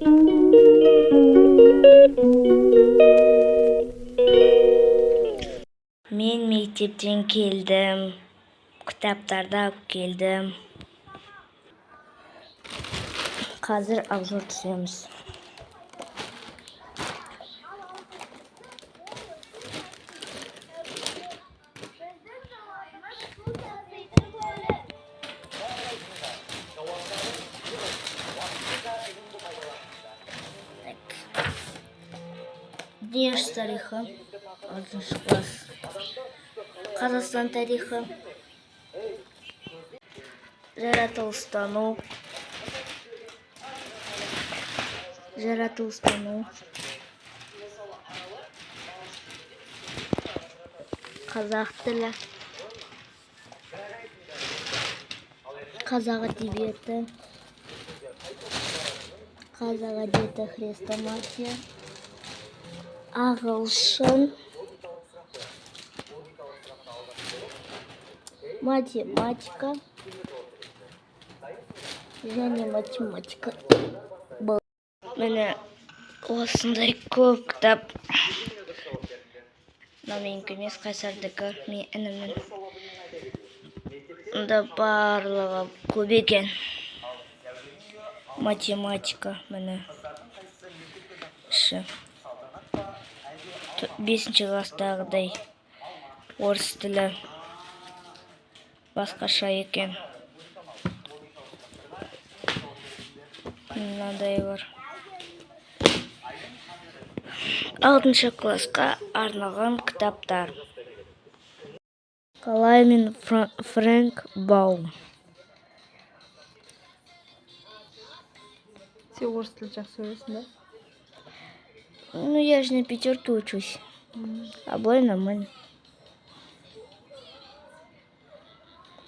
Men mектептен келдім, кітаптарды алып келдім. Қазір обзор түсіреміз. Дүние тарихы, 6 класс. Қазақстан тарихы, жаратылыстану, қазақ тілі, қазақ әдебиеті, хрестоматия, ағылшын, математика және математика. Міне осындай көп кітап. Мына менікі емес, Қайсардікі, мен інімнің. Мұнда барлығы көп екен. Математика, міне. 5-ші класстағыдай орыс тілі басқаша екен. Мынандай бар. 6-ші классқа арналған кітаптар. Николай мен Фрэнк Баум. Сен орыс тілі жақсы сөйлейсің, да? Ну, я же на 5 учусь. А былай нормально.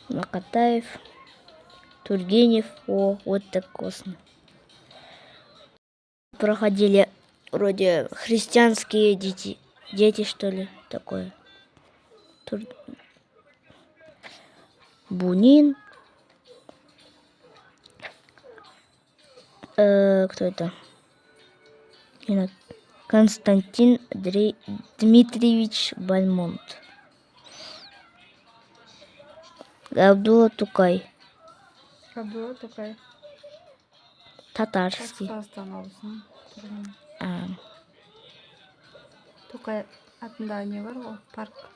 Макатаев, Тургенев. О, вот так классно. Проходили вроде христианские дети, что ли, такое. Бунин. Кто это? Константин Дмитриевич Бальмонт. Габдулла Тукай. Татарский. Қазақстан облысынан. Тукай атында не бар ғой? Парк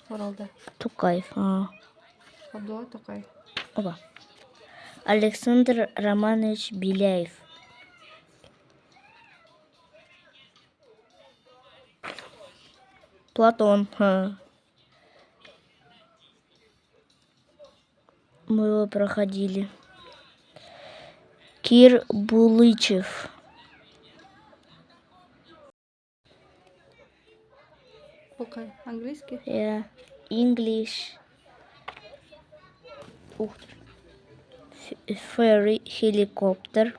Оралда. Тукаев. Габдулла Тукай. Оба. Александр Романович Беляев. Платон. Мы его проходили. Кир Булычев. Окей, английский? Yeah, English. Ferry, helicopter.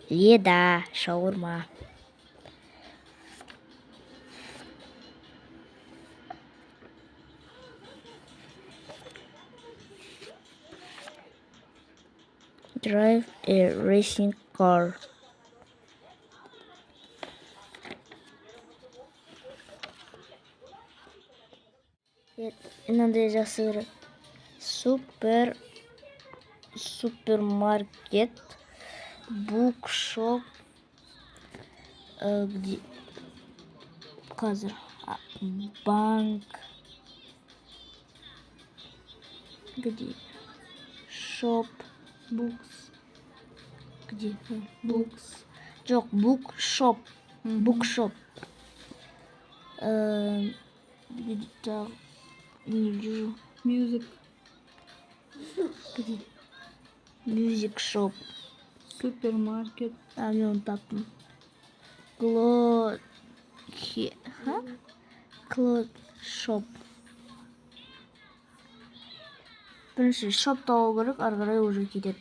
Еда, шаурма. Drive a racing car. Мынандай жақсы. Супермаркет, букшоп, где банк, где шоп, Букс. где Букс. жоқ, букшоп, где-то не вижу. Мюзик. Где? Music shop. Супермаркет. Мен таптым. Cloth shop. Бірінші шоп тауы керек, ары қарай уже кетеді.